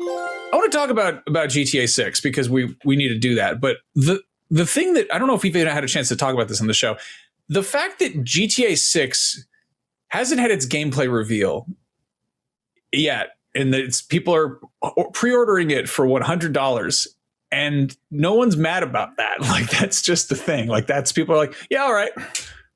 I want to talk about GTA 6 because we need to do that. But the thing that I don't know if we've even had a chance to talk about this on the show, the fact that GTA 6 hasn't had its gameplay reveal yet, and that people are pre-ordering it for $100, and no one's mad about that. Like, that's just the thing. Like, that's people are like, yeah, all right,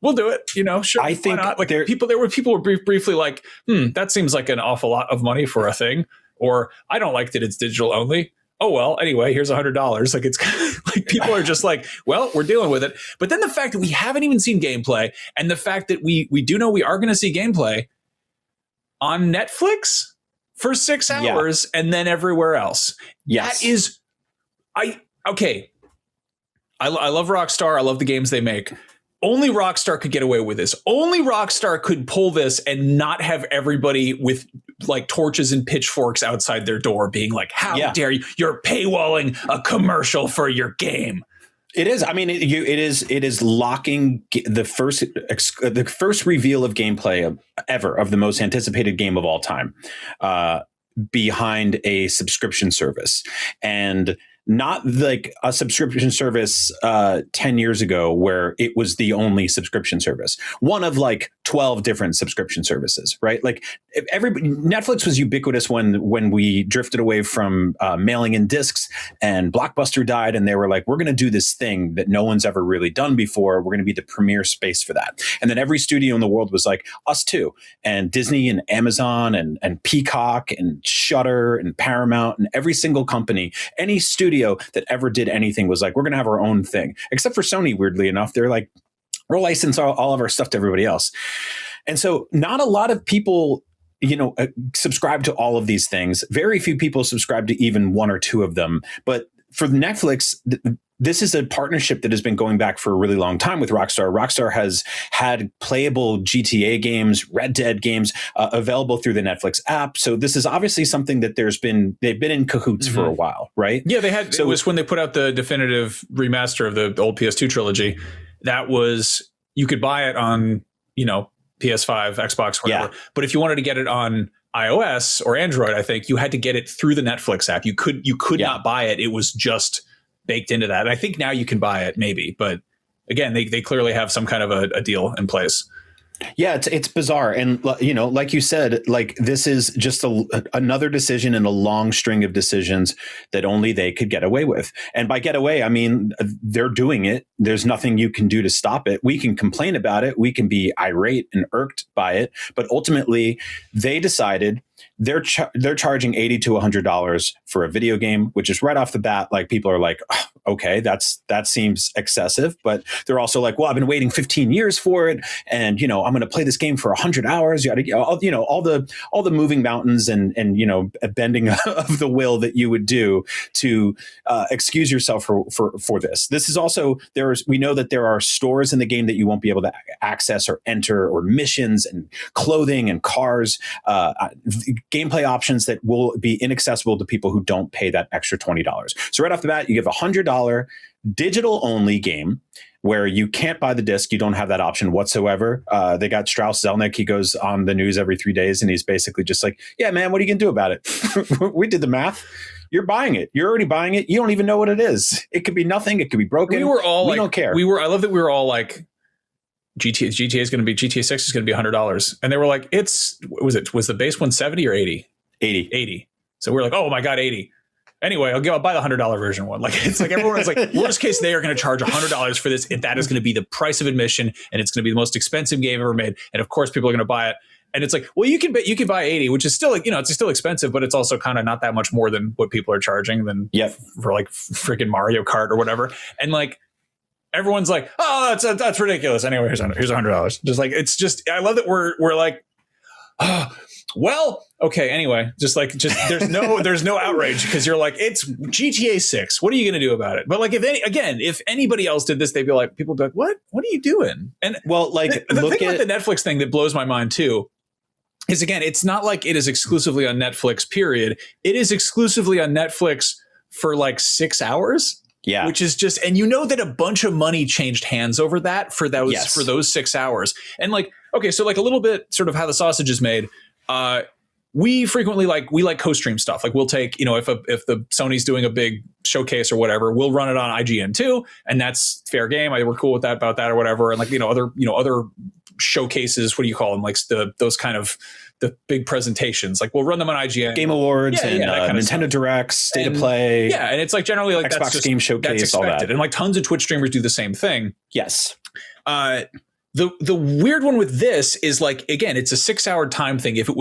we'll do it. You know, sure. I think not? Like people were briefly like, that seems like an awful lot of money for a thing. Or I don't like that it's digital only. Oh, well, anyway, here's $100. Like, it's like people are just like, well, we're dealing with it. But then the fact that we haven't even seen gameplay, and the fact that we do know we are going to see gameplay on Netflix for 6 hours and then everywhere else. Yes. That is, okay. I love Rockstar. I love the games they make. Only Rockstar could get away with this. Only Rockstar could pull this and not have everybody with like torches and pitchforks outside their door being like, how dare you? You're paywalling a commercial for your game. It is. I mean, it is locking the first reveal of gameplay ever of the most anticipated game of all time behind a subscription service. And not like a subscription service 10 years ago where it was the only subscription service. One of like 12 different subscription services, right? Like Netflix was ubiquitous when we drifted away from mailing in discs and Blockbuster died, and they were like, we're going to do this thing that no one's ever really done before. We're going to be the premier space for that. And then every studio in the world was like, us too. And Disney and Amazon and Peacock and Shudder and Paramount and every single company, any studio that ever did anything was like, we're going to have our own thing. Except for Sony, weirdly enough, they're like, we'll license all of our stuff to everybody else. And so not a lot of people, subscribe to all of these things. Very few people subscribe to even one or two of them. But for Netflix, this is a partnership that has been going back for a really long time with Rockstar. Rockstar has had playable GTA games, Red Dead games available through the Netflix app. So this is obviously something that they've been in cahoots for a while, right? Yeah, they had. So it was when they put out the definitive remaster of the old PS2 trilogy. That was, you could buy it on, PS5, Xbox, whatever. Yeah. But if you wanted to get it on iOS or Android, I think you had to get it through the Netflix app. You could not buy it. It was just baked into that. And I think now you can buy it, maybe. But again, they clearly have some kind of a deal in place. Yeah, it's bizarre. And, like you said, like this is just another decision in a long string of decisions that only they could get away with. And by get away, I mean, they're doing it. There's nothing you can do to stop it. We can complain about it. We can be irate and irked by it. But ultimately, they decided they're charging $80 to $100 for a video game, which is right off the bat, like people are like, oh, okay, that seems excessive. But they're also like, well, I've been waiting 15 years for it, and I'm going to play this game for 100 hours. All the moving mountains and a bending of the will that you would do to excuse yourself for this. This is also we know that there are stores in the game that you won't be able to access or enter, or missions and clothing and cars. Gameplay options that will be inaccessible to people who don't pay that extra $20. So right off the bat, you give $100 digital only game where you can't buy the disc. You don't have that option whatsoever. They got Strauss Zelnick. He goes on the news every 3 days and he's basically just like, yeah, man, what are you going to do about it? We did the math. You're buying it. You're already buying it. You don't even know what it is. It could be nothing. It could be broken. We don't care. I love that we were all like, GTA 6 is going to be $100. And they were like, was the base one 70 or 80? 80. So we're like, oh my God, 80. Anyway, I'll buy the $100 version one. Like, it's like everyone is like, worst case, they are going to charge $100 for this. And that is going to be the price of admission. And it's going to be the most expensive game ever made. And of course, people are going to buy it. And it's like, well, you can buy 80, which is still like, it's still expensive, but it's also kind of not that much more than what people are charging for like freaking Mario Kart or whatever. And like, everyone's like, oh, that's ridiculous. Anyway, here's $100. Just like, it's just, I love that we're like, oh, well, okay. Anyway, just there's no outrage because you're like, it's GTA 6. What are you going to do about it? But like, if anybody else did this, people would be like, what are you doing? And well, like the thing about the Netflix thing that blows my mind too is, again, it's not like it is exclusively on Netflix, period. It is exclusively on Netflix for like 6 hours. Yeah. Which is just, and that a bunch of money changed hands over that for those 6 hours. And like, okay, so like a little bit sort of how the sausage is made. we frequently we like co-stream stuff. Like we'll take, if the Sony's doing a big showcase or whatever, we'll run it on IGN too, and that's fair game. We're cool with that about that or whatever. And other showcases, what do you call them? Like those kind of the big presentations. Like we'll run them on IGN, Game Awards, and Nintendo Directs, State of Play. Yeah, and it's like generally like Xbox that's just, Game Showcase, that's all that. And like tons of Twitch streamers do the same thing. Yes. The weird one with this is like, again, it's a 6-hour time thing. If it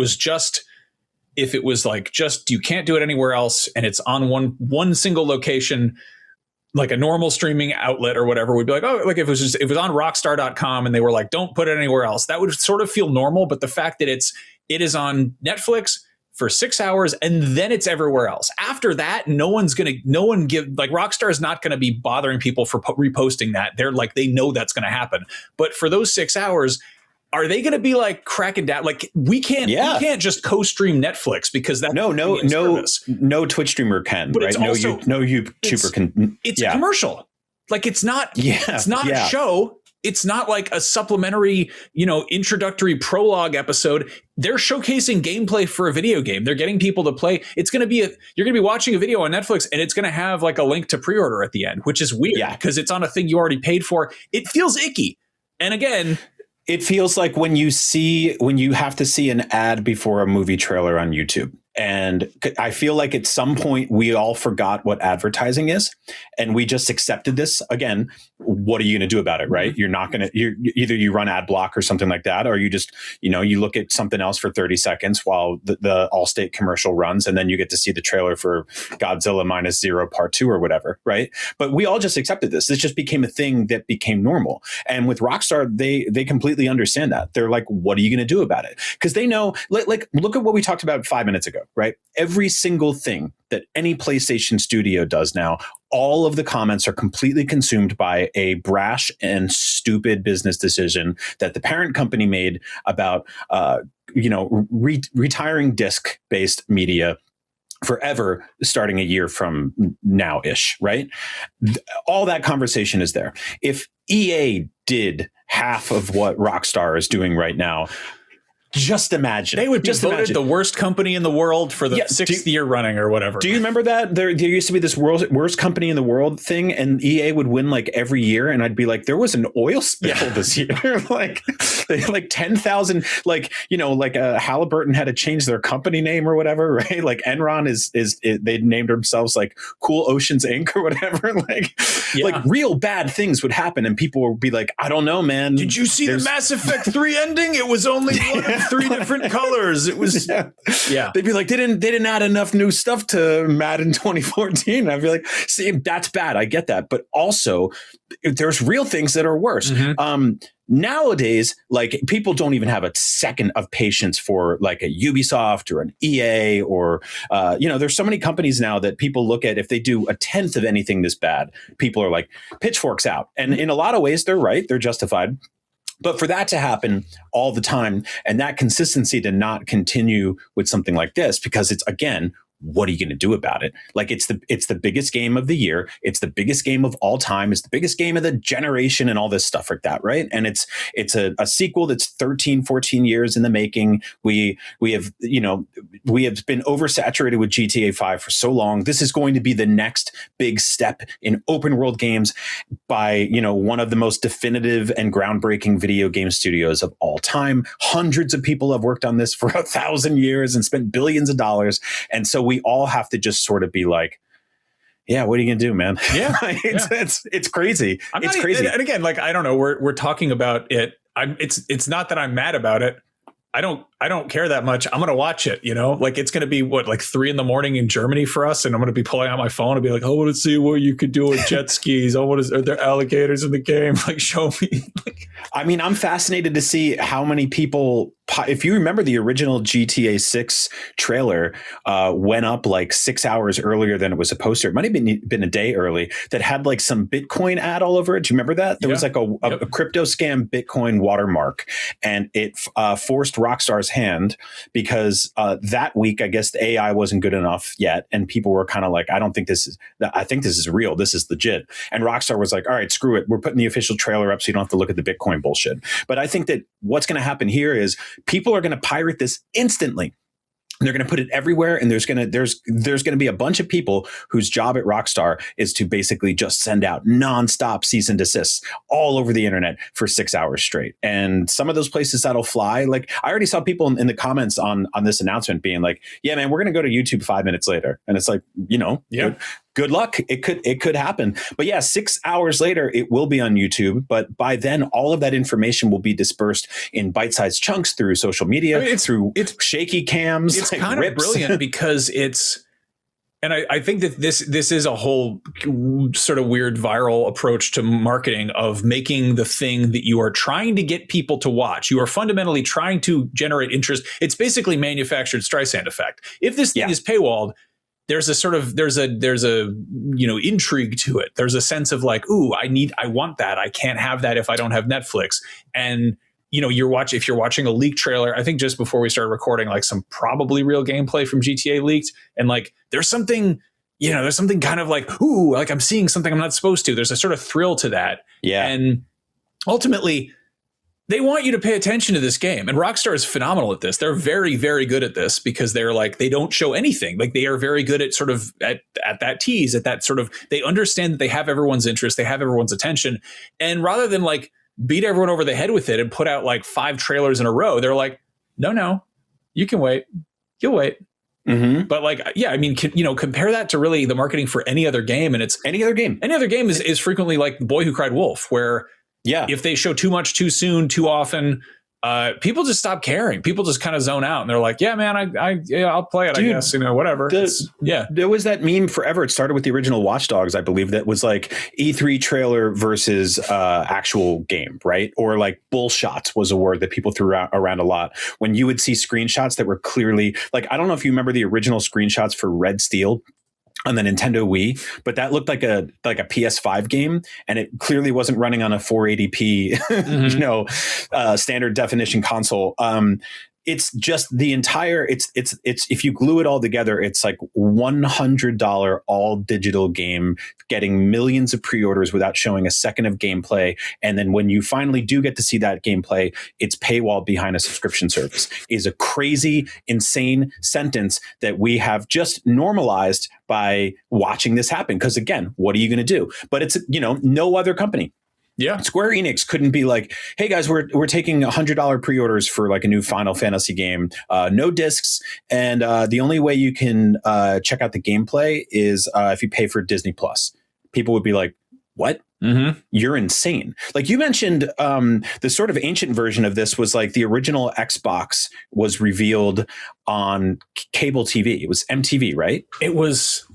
was like just you can't do it anywhere else and it's on one single location, like a normal streaming outlet or whatever, we'd be like, oh, like if it was on rockstar.com and they were like, don't put it anywhere else, that would sort of feel normal. But the fact that it is on Netflix for 6 hours and then it's everywhere else. After that, Rockstar is not going to be bothering people for reposting that. They're like, they know that's going to happen. But for those 6 hours, are they going to be like cracking down? Like we can't just co-stream Netflix because that's no Twitch streamer can, but right? No YouTuber can. It's a commercial. Like it's not a show. It's not like a supplementary, introductory prologue episode. They're showcasing gameplay for a video game. They're getting people to play. It's going to be you're going to be watching a video on Netflix and it's going to have like a link to pre-order at the end, which is weird because it's on a thing you already paid for. It feels icky. And again, it feels like when you have to see an ad before a movie trailer on YouTube. And I feel like at some point we all forgot what advertising is and we just accepted this. Again, what are you going to do about it, right? You're not going to, either you run ad block or something like that, or you just, you look at something else for 30 seconds while the Allstate commercial runs and then you get to see the trailer for Godzilla -0 Part 2 or whatever, right? But we all just accepted this. This just became a thing that became normal. And with Rockstar, they completely understand that. They're like, what are you going to do about it? Because they know, like, look at what we talked about 5 minutes ago. Right? Every single thing that any PlayStation studio does now, all of the comments are completely consumed by a brash and stupid business decision that the parent company made about, retiring disc-based media forever, starting a year from now-ish, right? All that conversation is there. If EA did half of what Rockstar is doing right now, just imagine. They would be voted the worst company in the world for the sixth year running or whatever. Do you remember that? There used to be this worst company in the world thing, and EA would win like every year, and I'd be like, there was an oil spill this year. like 10,000, Halliburton had to change their company name or whatever, right? Like Enron they named themselves like Cool Oceans Inc. or whatever. Like real bad things would happen, and people would be like, I don't know, man. Did you see the Mass Effect 3 ending? It was only one of 3 different colors. It was They'd be like, they didn't add enough new stuff to Madden 2014. I'd be like, see, that's bad. I get that, but also there's real things that are worse. Nowadays, like people don't even have a second of patience for like a Ubisoft or an EA or, there's so many companies now that people look at if they do a tenth of anything this bad, people are like pitchforks out. And in a lot of ways, they're right. They're justified. But for that to happen all the time and that consistency to not continue with something like this, because it's, again, what are you going to do about it? Like it's the biggest game of the year. It's the biggest game of all time. It's the biggest game of the generation and all this stuff like that. Right. And it's a sequel that's 13, 14 years in the making. We have been oversaturated with GTA 5 for so long. This is going to be the next big step in open world games by, one of the most definitive and groundbreaking video game studios of all time. Hundreds of people have worked on this for 1,000 years and spent billions of dollars. And so we all have to just sort of be like, yeah, what are you gonna do, man? Yeah, it's crazy. It's crazy. And again, like I don't know, we're talking about it. It's not that I'm mad about it. I don't care that much. I'm gonna watch it. Like it's gonna be like 3 a.m. in Germany for us, and I'm gonna be pulling out my phone and be like, I want to see what you could do with jet skis. Are there alligators in the game? Like, show me. I mean, I'm fascinated to see how many people. If you remember the original GTA 6 trailer went up like 6 hours earlier than it was supposed to. It might have been a day early that had like some Bitcoin ad all over it. Do you remember that? There was like a crypto scam Bitcoin watermark, and it forced Rockstar's hand because that week, I guess the AI wasn't good enough yet. And people were kind of like, I think this is real. This is legit. And Rockstar was like, all right, screw it. We're putting the official trailer up so you don't have to look at the Bitcoin bullshit. But I think that what's going to happen here is people are going to pirate this instantly. They're going to put it everywhere, and there's going to be a bunch of people whose job at Rockstar is to basically just send out nonstop cease and desists all over the internet for 6 hours straight. And some of those places that'll fly, like I already saw people in the comments on this announcement being like, "Yeah, man, we're going to go to YouTube 5 minutes later," and it's like, yeah. Good luck. It could happen. But yeah, 6 hours later, it will be on YouTube. But by then, all of that information will be dispersed in bite-sized chunks through social media, through shaky cams. It's kind of brilliant because and I think that this is a whole sort of weird viral approach to marketing of making the thing that you are trying to get people to watch. You are fundamentally trying to generate interest. It's basically manufactured Streisand effect. If this thing is paywalled, there's a sort of there's a intrigue to it. There's a sense of like, ooh, I want that. I can't have that if I don't have Netflix. And if you're watching a leak trailer, I think just before we started recording, like some probably real gameplay from GTA leaked, and like there's something kind of like, ooh, like I'm seeing something I'm not supposed to. There's a sort of thrill to that. Yeah. And ultimately, they want you to pay attention to this game. And Rockstar is phenomenal at this. They're very, very good at this because they're like, they don't show anything. Like they are very good at sort of at that tease, at that sort of, they understand that they have everyone's interest. They have everyone's attention. And rather than like beat everyone over the head with it and put out like 5 trailers in a row, they're like, no, you can wait. You'll wait. Mm-hmm. But like, yeah, I mean, compare that to really the marketing for any other game. And it's any other game is frequently like Boy Who Cried Wolf, where if they show too much too soon, too often, people just stop caring. People just kind of zone out and they're like, yeah, man, I'll play it. Dude, I guess, whatever. There was that meme forever. It started with the original Watch Dogs, I believe, that was like E3 trailer versus actual game, right? Or like bullshots was a word that people threw around a lot. When you would see screenshots that were clearly like, I don't know if you remember the original screenshots for Red Steel on the Nintendo Wii, but that looked like a PS5 game, and it clearly wasn't running on a 480p, standard definition console. It's just the entire. It's if you glue it all together, it's like $100 all digital game, getting millions of pre-orders without showing a second of gameplay, and then when you finally do get to see that gameplay, it's paywall behind a subscription service. Is a crazy, insane sentence that we have just normalized by watching this happen. Because again, what are you going to do? But it's no other company. Yeah, Square Enix couldn't be like, hey guys, we're taking $100 pre-orders for like a new Final Fantasy game, no discs, and the only way you can check out the gameplay is if you pay for Disney Plus. People would be like, what? Mm-hmm. You're insane. Like you mentioned, the sort of ancient version of this was like the original Xbox was revealed on cable TV. It was MTV, right? Was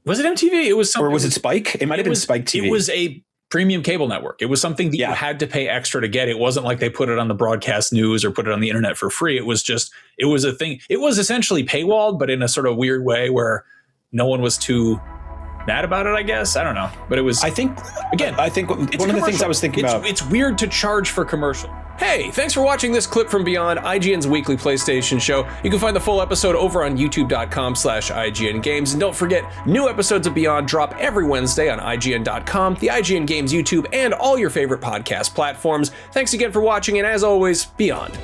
it MTV? It was something, or was it Spike? It might have been Spike TV. It was a premium cable network. It was something that you had to pay extra to get. It wasn't like they put it on the broadcast news or put it on the internet for free. It was a thing. It was essentially paywalled, but in a sort of weird way where no one was too mad about it, I guess. I don't know. But it was, I think one of the things I was thinking about. It's weird to charge for commercial. Hey, thanks for watching this clip from Beyond, IGN's weekly PlayStation show. You can find the full episode over on youtube.com/IGN Games. And don't forget, new episodes of Beyond drop every Wednesday on IGN.com, the IGN Games YouTube, and all your favorite podcast platforms. Thanks again for watching, and as always, Beyond.